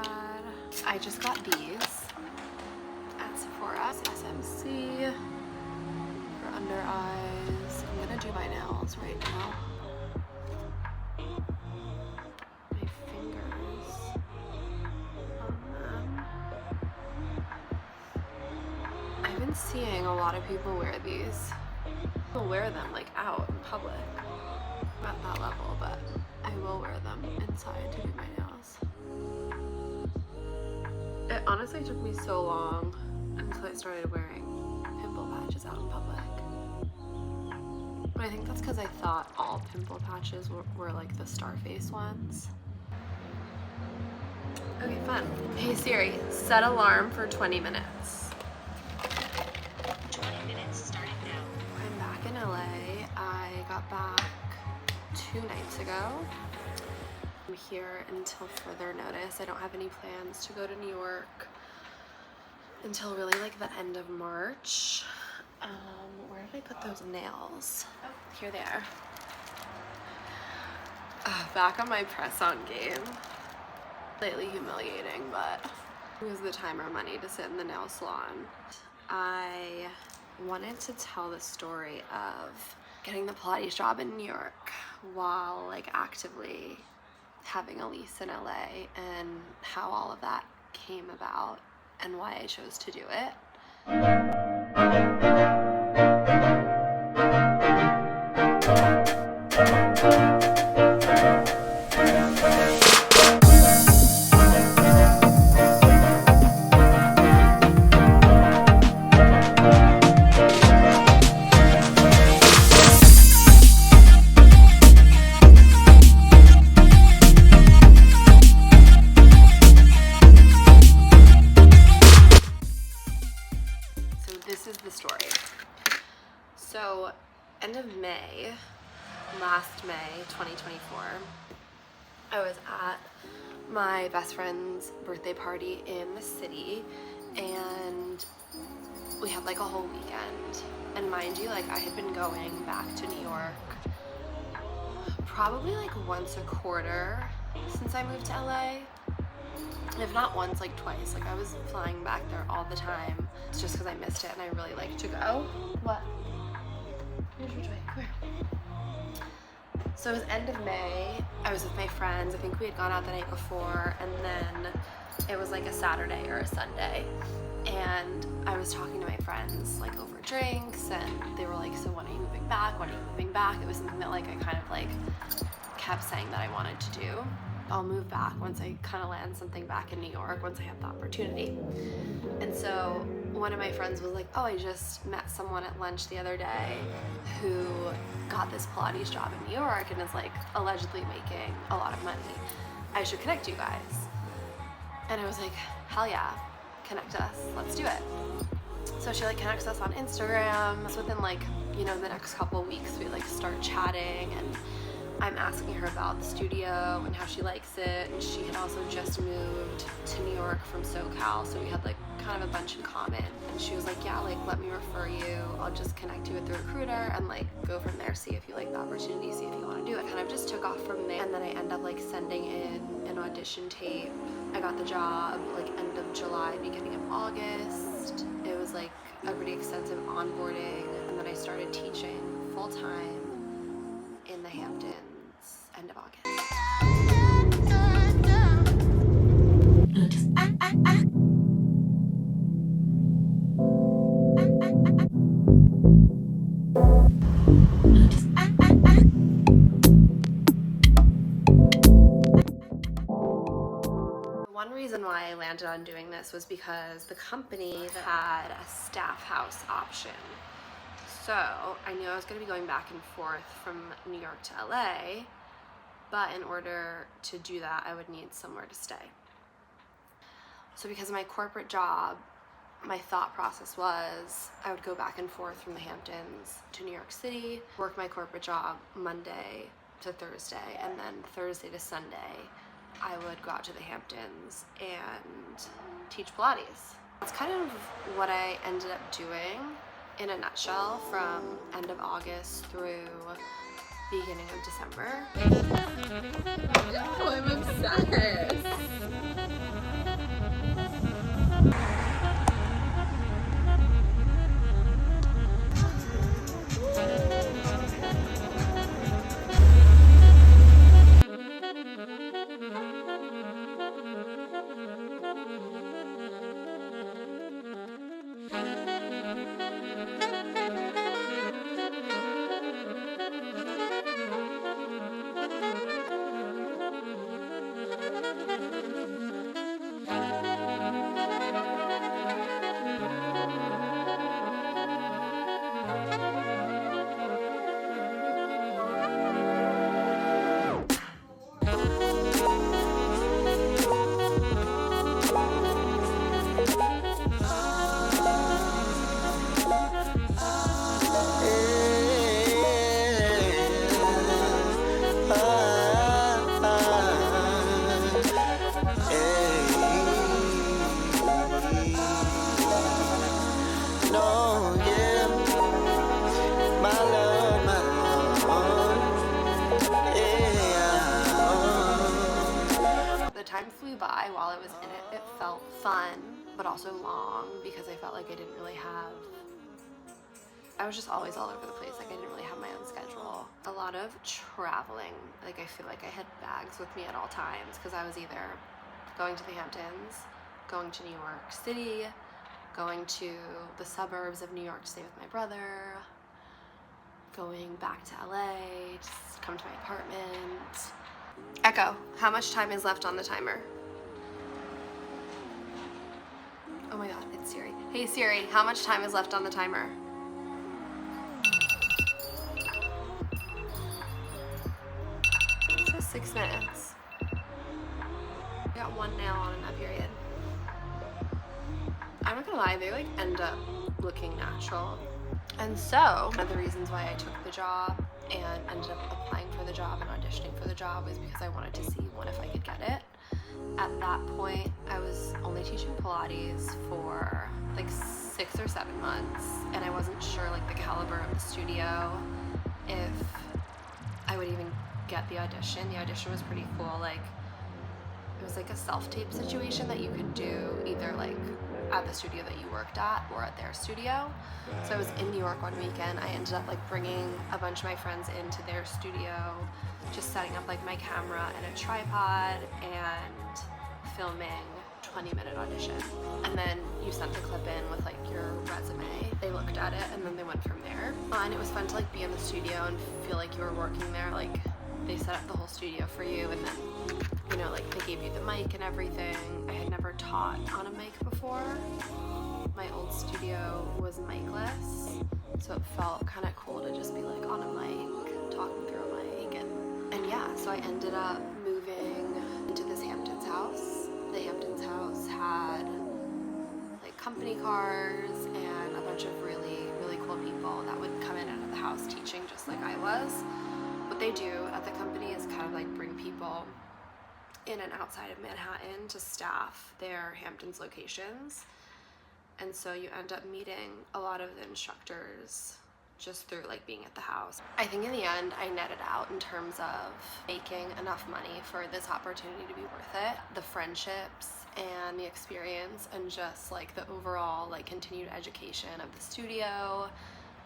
bad. I just got these at Sephora, SMC for under eyes. I'm gonna do my nails right now. My fingers on them. I've been seeing a lot of people wear these. People wear them like out in public. Not at that level, but I will wear them inside to do my nails. It honestly took me so long until I started wearing pimple patches out in public. But I think that's because I thought all pimple patches were like the Starface ones. Okay, fun. Hey Siri, set alarm for 20 minutes. 20 minutes starting now. I'm back in LA. I got back 2 nights ago. I'm here until further notice. I don't have any plans to go to New York until really like the end of March. Where did I put those nails? Oh, here they are. Back on my press-on game. Slightly humiliating, but it was the time or money to sit in the nail salon. I wanted to tell the story of getting the Pilates job in New York while like actively having a lease in LA and how all of that came about and why I chose to do it. So, end of May, last May 2024, I was at my best friend's birthday party in the city, and we had like a whole weekend. And mind you, like I had been going back to New York probably like once a quarter since I moved to LA. If not once, like twice. Like I was flying back there all the time. It's just because I missed it and I really like to go. What? Here's your toy. Come here. So it was end of May. I was with my friends. I think we had gone out the night before, and then it was like a Saturday or a Sunday. And I was talking to my friends like over drinks, and they were like, so when are you moving back? When are you moving back? It was something that like I kind of like kept saying that I wanted to do. I'll move back once I kind of land something back in New York, once I have the opportunity. And so one of my friends was like, oh, I just met someone at lunch the other day who got this Pilates job in New York and is like allegedly making a lot of money. I should connect you guys. And I was like, hell yeah, connect us, let's do it. So she like connects us on Instagram. So within like, you know, the next couple weeks we like start chatting, and I'm asking her about the studio and how she likes it, and she had also just moved to New York from SoCal, so we had like kind of a bunch in common. And she was like, yeah, like let me refer you, I'll just connect you with the recruiter and like go from there, see if you like the opportunity, see if you want to do it. Kind of just took off from there, and then I end up like sending in an audition tape. I got the job like end of July, beginning of August. It was like a pretty extensive onboarding, and then I started teaching full-time in the Hamptons end of August. One reason why I landed on doing this was because the company had a staff house option. So I knew I was going to be going back and forth from New York to LA, but in order to do that, I would need somewhere to stay. So because of my corporate job, my thought process was I would go back and forth from the Hamptons to New York City, work my corporate job Monday to Thursday, and then Thursday to Sunday, I would go out to the Hamptons and teach Pilates. That's kind of what I ended up doing in a nutshell from end of August through beginning of December. Oh, I'm obsessed. The time flew by while I was in it. It felt fun, but also long because I felt like I was just always all over the place. Like I didn't really have my own schedule. A lot of traveling. Like I feel like I had bags with me at all times because I was either going to the Hamptons, going to New York City, going to the suburbs of New York to stay with my brother, going back to LA, just come to my apartment. Echo, how much time is left on the timer? Oh my god, it's Siri. Hey Siri, how much time is left on the timer? It says 6 minutes. I got 1 nail on in that period. I'm not gonna lie, they like end up looking natural. And so, one of the reasons why I took the job and ended up applying for the job and auditioning for the job was because I wanted to see if I could get it. At that point, I was only teaching Pilates for like 6 or 7 months, and I wasn't sure like the caliber of the studio, if I would even get the audition. The audition was pretty cool. Like it was like a self-tape situation that you could do either like at the studio that you worked at or at their studio. So I was in New York one weekend. I ended up like bringing a bunch of my friends into their studio, just setting up like my camera and a tripod and filming 20-minute audition. And then you sent the clip in with like your resume. They looked at it and then they went from there. And it was fun to like be in the studio and feel like you were working there. Like they set up the whole studio for you, and then, you know, like they gave you the mic and everything. I had never taught on a mic before. My old studio was micless, so it felt kind of cool to just be like on a mic, talking through a mic, and yeah, so I ended up moving into this Hamptons house. The Hamptons house had like company cars and a bunch of really, really cool people that would come in and out of the house teaching just like I was. What they do at the company is kind of like bring people in and outside of Manhattan to staff their Hamptons locations. And so you end up meeting a lot of the instructors just through like being at the house. I think in the end I netted out in terms of making enough money for this opportunity to be worth it. The friendships and the experience and just like the overall like continued education of the studio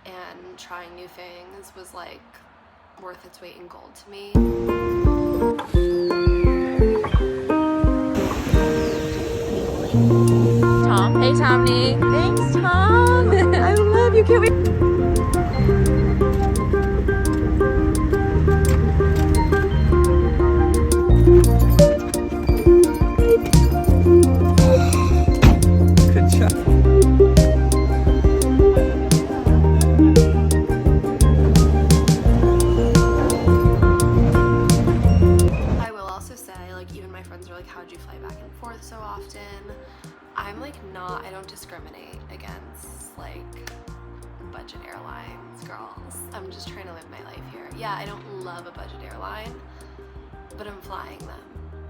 and trying new things was like worth its weight in gold to me. Tom. Hey, Tommy. Thanks, Tom. I love you. Can't wait. Good job. I will also say, like, even my friends are like, how'd you fly back and forth so often? I'm like I don't discriminate against like budget airlines, girls. I'm just trying to live my life here. Yeah, I don't love a budget airline, but I'm flying them.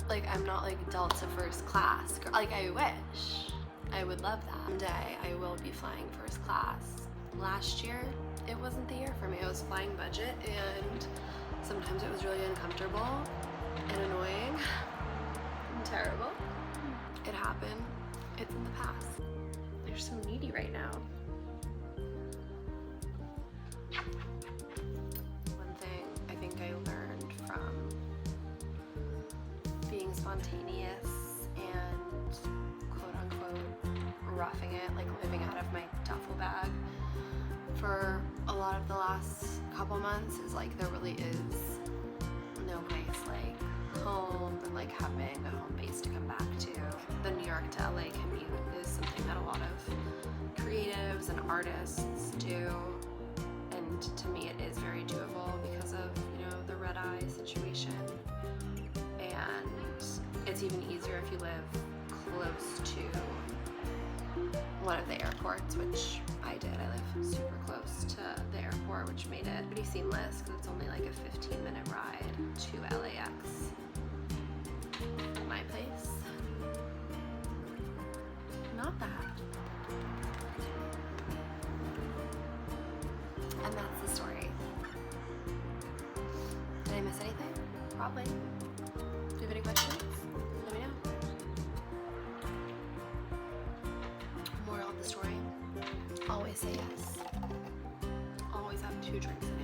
Like I'm not like Delta first class. Like I wish. I would love that. Someday I will be flying first class. Last year, it wasn't the year for me. I was flying budget and sometimes it was really uncomfortable and annoying and terrible. It happened. It's in the past. You're so needy right now. One thing I think I learned from being spontaneous and quote unquote roughing it, like living out of my duffel bag for a lot of the last couple months, is like there really is no place like home, and like having a home base to come back to. The New York to LA commute is something that a lot of creatives and artists do, and to me it is very doable because of, you know, the red eye situation. And it's even easier if you live close to one of the airports, which I did. I live super close to the airport, which made it pretty seamless because it's only like a 15-minute ride to LAX from my place. Not that. And that's the story. Did I miss anything? Probably. Do you have any questions? Let me know. Moral of the story: always say yes. Always have 2 drinks in